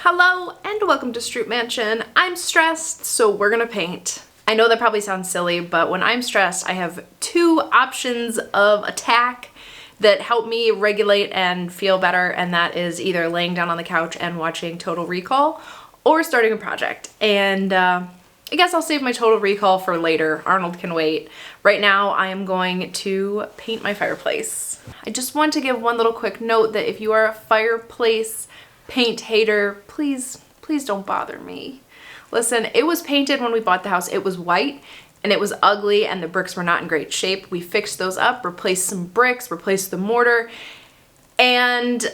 Hello and welcome to Stroup Mansion. I'm stressed, so we're gonna paint. I know that probably sounds silly, but when I'm stressed, I have two options of attack that help me regulate and feel better, and that is either laying down on the couch and watching Total Recall or starting a project. And I guess I'll save my Total Recall for later. Arnold can wait. Right now, I am going to paint my fireplace. I just want to give one little quick note that if you are a fireplace paint hater, please don't bother me. Listen, it was painted when we bought the house. It was white and it was ugly and the bricks were not in great shape. We fixed those up, replaced some bricks, replaced the mortar, and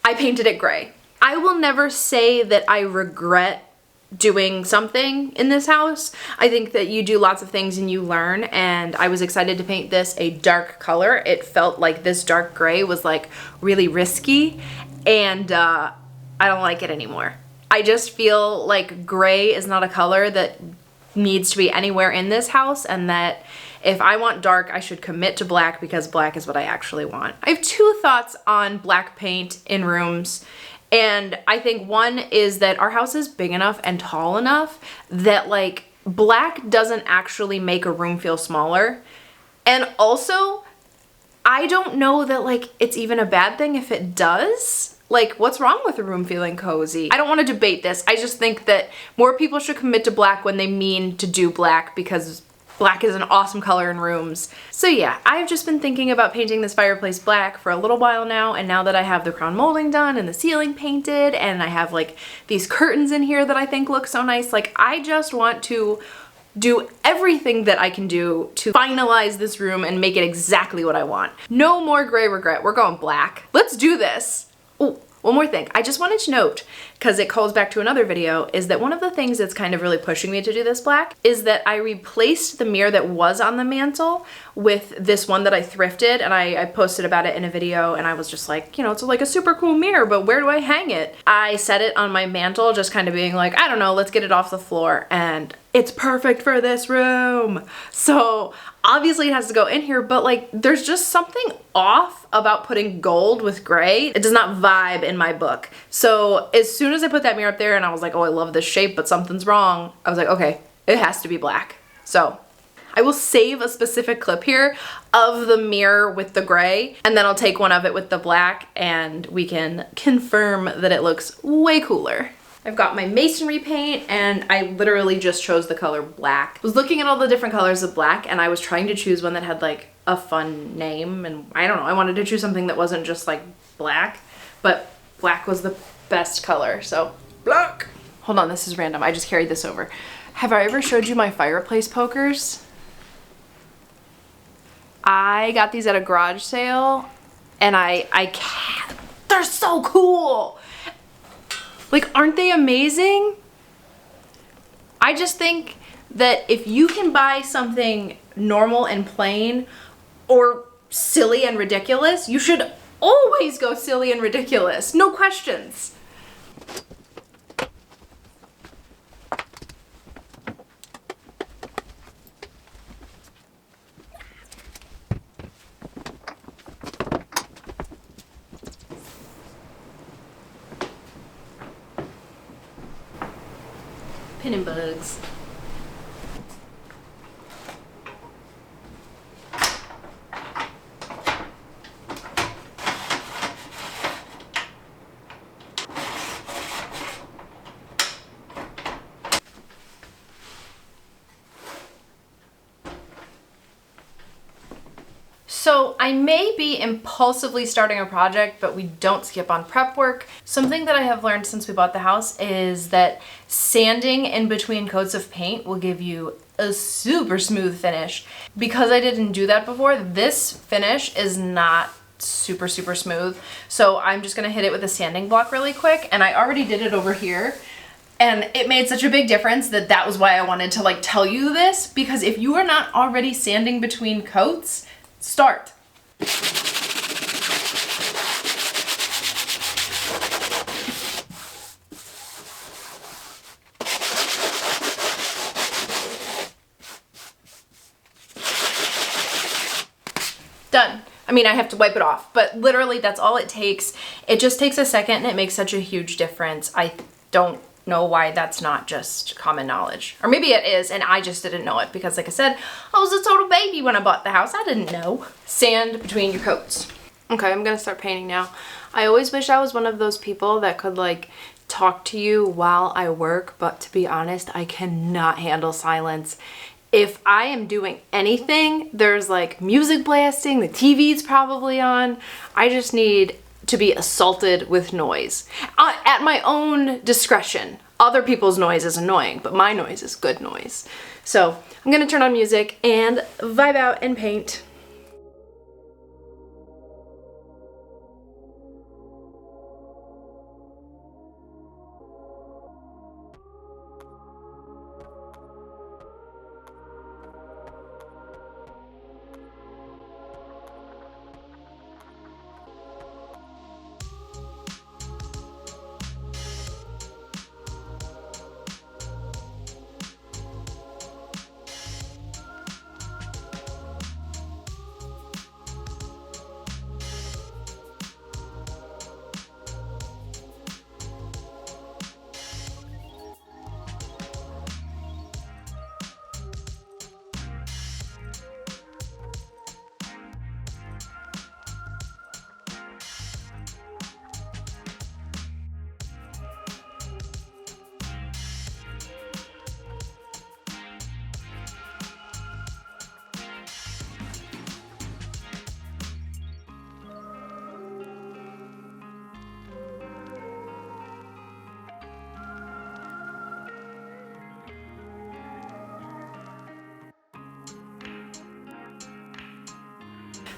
I painted it gray. I will never say that I regret doing something in this house. I think that you do lots of things and you learn, and I was excited to paint this a dark color. It felt like this dark gray was like really risky, and I don't like it anymore. I just feel like gray is not a color that needs to be anywhere in this house, and that if I want dark, I should commit to black because black is what I actually want. I have two thoughts on black paint in rooms, and I think one is that our house is big enough and tall enough that like black doesn't actually make a room feel smaller. And also, I don't know that like it's even a bad thing if it does. Like, what's wrong with a room feeling cozy? I don't want to debate this. I just think that more people should commit to black when they mean to do black, because black is an awesome color in rooms. So yeah, I've just been thinking about painting this fireplace black for a little while now, and now that I have the crown molding done and the ceiling painted and I have like these curtains in here that I think look so nice, like I just want to do everything that I can do to finalize this room and make it exactly what I want. No more gray regret. We're going black. Let's do this. Oh, one more thing. I just wanted to note, because it calls back to another video, is that one of the things that's kind of really pushing me to do this black is that I replaced the mirror that was on the mantle with this one that I thrifted, and I posted about it in a video, and I was just like, you know, it's like a super cool mirror, but where do I hang it? I set it on my mantle, just kind of being like, I don't know, let's get it off the floor, and it's perfect for this room. So obviously it has to go in here, but like there's just something off about putting gold with gray. It does not vibe in my book. So as soon as I put that mirror up there and I was like, oh, I love this shape, but something's wrong, I was like, okay, it has to be black. So I will save a specific clip here of the mirror with the gray, and then I'll take one of it with the black and we can confirm that it looks way cooler. I've got my masonry paint, and I literally just chose the color black. I was looking at all the different colors of black, and I was trying to choose one that had like a fun name, and I don't know, I wanted to choose something that wasn't just like black, but black was the best color, so black. Hold on, this is random. I just carried this over. Have I ever showed you my fireplace pokers? I got these at a garage sale, and I can't, they're so cool. Like, aren't they amazing? I just think that if you can buy something normal and plain or silly and ridiculous, you should always go silly and ridiculous. No questions. Pin and bugs. So I may be impulsively starting a project, but we don't skip on prep work. Something that I have learned since we bought the house is that sanding in between coats of paint will give you a super smooth finish. Because I didn't do that before, this finish is not super smooth. So I'm just gonna hit it with a sanding block really quick, and I already did it over here. And it made such a big difference that that was why I wanted to like tell you this, because if you are not already sanding between coats, start. Done. I mean, I have to wipe it off, but literally that's all it takes. It just takes a second and it makes such a huge difference. I don't know why that's not just common knowledge. Or maybe it is and I just didn't know it because, like I said, I was a total baby when I bought the house. I didn't know. Sand between your coats. Okay, I'm gonna start painting now. I always wish I was one of those people that could like talk to you while I work, but to be honest, I cannot handle silence. If I am doing anything, there's like music blasting, the TV's probably on. I just need to be assaulted with noise at my own discretion. Other people's noise is annoying, but my noise is good noise. So I'm gonna turn on music and vibe out and paint.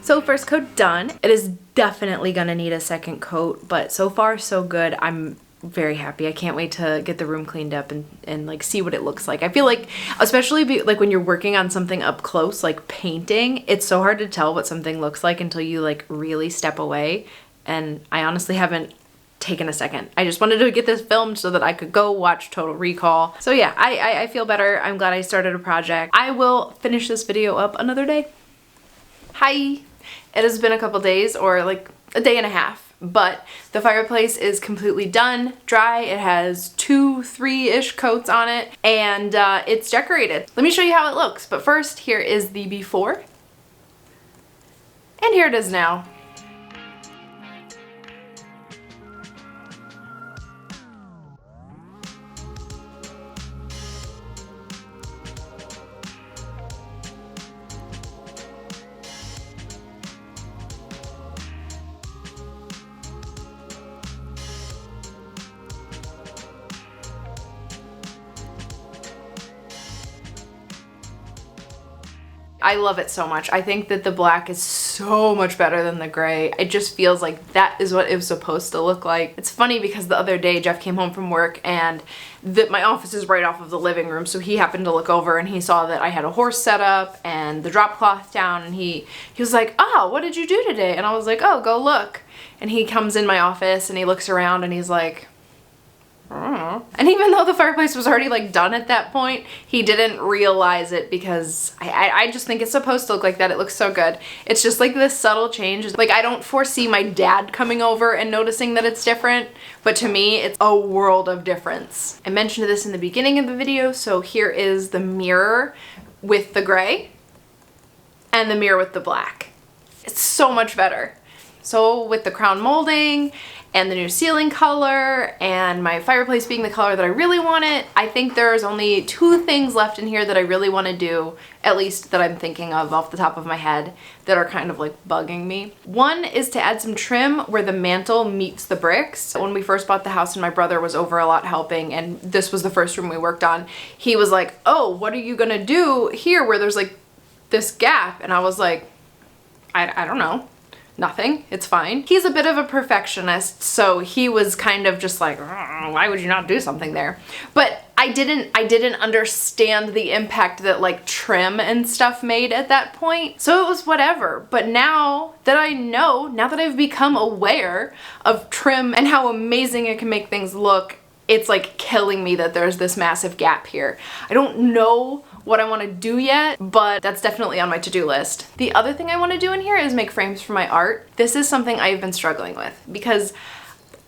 So first coat done. It is definitely gonna need a second coat, but so far so good. I'm very happy. I can't wait to get the room cleaned up and like see what it looks like. I feel like, especially like when you're working on something up close, like painting, it's so hard to tell what something looks like until you like really step away. And I honestly haven't taken a second. I just wanted to get this filmed so that I could go watch Total Recall. So yeah, I feel better. I'm glad I started a project. I will finish this video up another day. Hi. It has been a couple days, or like a day and a half, but the fireplace is completely done, dry. It has 2-3-ish coats on it, and it's decorated. Let me show you how it looks, but first, here is the before, and here it is now. I love it so much. I think that the black is so much better than the gray. It just feels like that is what it was supposed to look like. It's funny because the other day Jeff came home from work and my office is right off of the living room, so he happened to look over and he saw that I had a horse set up and the drop cloth down, and he was like, "Oh, what did you do today?" And I was like, "Oh, go look." And he comes in my office and he looks around and he's like, and even though the fireplace was already like done at that point, he didn't realize it because I just think it's supposed to look like that. It looks so good. It's just like this subtle change. Like, I don't foresee my dad coming over and noticing that it's different, but to me, it's a world of difference. I mentioned this in the beginning of the video, so here is the mirror with the gray and the mirror with the black. It's so much better. So with the crown molding and the new ceiling color and my fireplace being the color that I really want it, I think there's only 2 things left in here that I really want to do, at least that I'm thinking of off the top of my head, that are kind of like bugging me. One is to add some trim where the mantle meets the bricks. When we first bought the house and my brother was over a lot helping, and this was the first room we worked on, he was like, "Oh, what are you gonna do here where there's like this gap?" And I was like, I don't know. Nothing, it's fine. He's a bit of a perfectionist, so he was kind of just like, why would you not do something there? But I didn't understand the impact that like trim and stuff made at that point. So it was whatever. But now that I know, now that I've become aware of trim and how amazing it can make things look, it's like killing me that there's this massive gap here. I don't know what I want to do yet, but that's definitely on my to-do list. The other thing I want to do in here is make frames for my art. This is something I've been struggling with because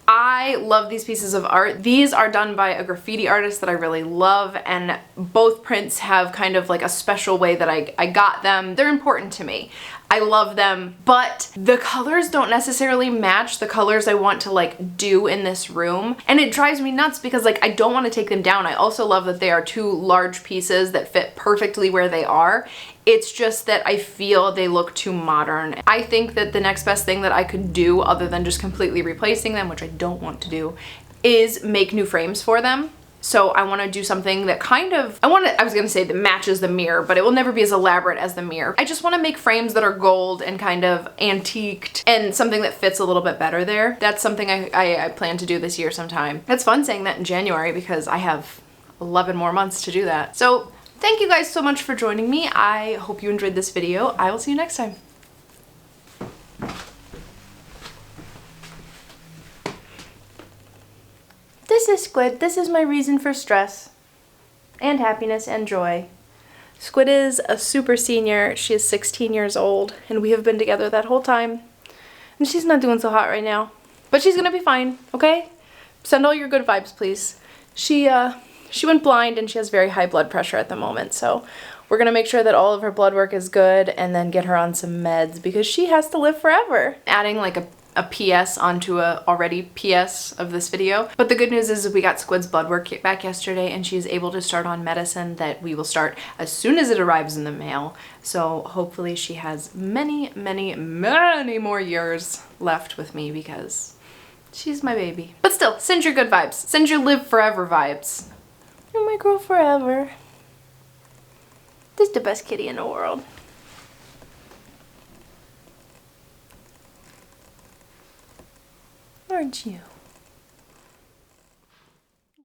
I love these pieces of art. These are done by a graffiti artist that I really love, and both prints have kind of like a special way that I got them. They're important to me. I love them, but the colors don't necessarily match the colors I want to like do in this room. And it drives me nuts because like I don't want to take them down. I also love that they are two large pieces that fit perfectly where they are. It's just that I feel they look too modern. I think that the next best thing that I could do, other than just completely replacing them, which I don't want to do, is make new frames for them. So I want to do something that kind of, I was going to say that matches the mirror, but it will never be as elaborate as the mirror. I just want to make frames that are gold and kind of antiqued and something that fits a little bit better there. That's something I plan to do this year sometime. It's fun saying that in January because I have 11 more months to do that. So thank you guys so much for joining me. I hope you enjoyed this video. I will see you next time. This is Squid. This is my reason for stress and happiness and joy. Squid is a super senior. She is 16 years old and we have been together that whole time. And she's not doing so hot right now. But she's gonna be fine, okay? Send all your good vibes, please. She went blind and she has very high blood pressure at the moment. So we're gonna make sure that all of her blood work is good and then get her on some meds because she has to live forever. Adding like a PS onto a already PS of this video. But the good news is we got Squid's blood work back yesterday and she's able to start on medicine that we will start as soon as it arrives in the mail. So hopefully she has many, many, many more years left with me because she's my baby. But still, send your good vibes. Send your live forever vibes. You're my girl forever. This is the best kitty in the world. Aren't you?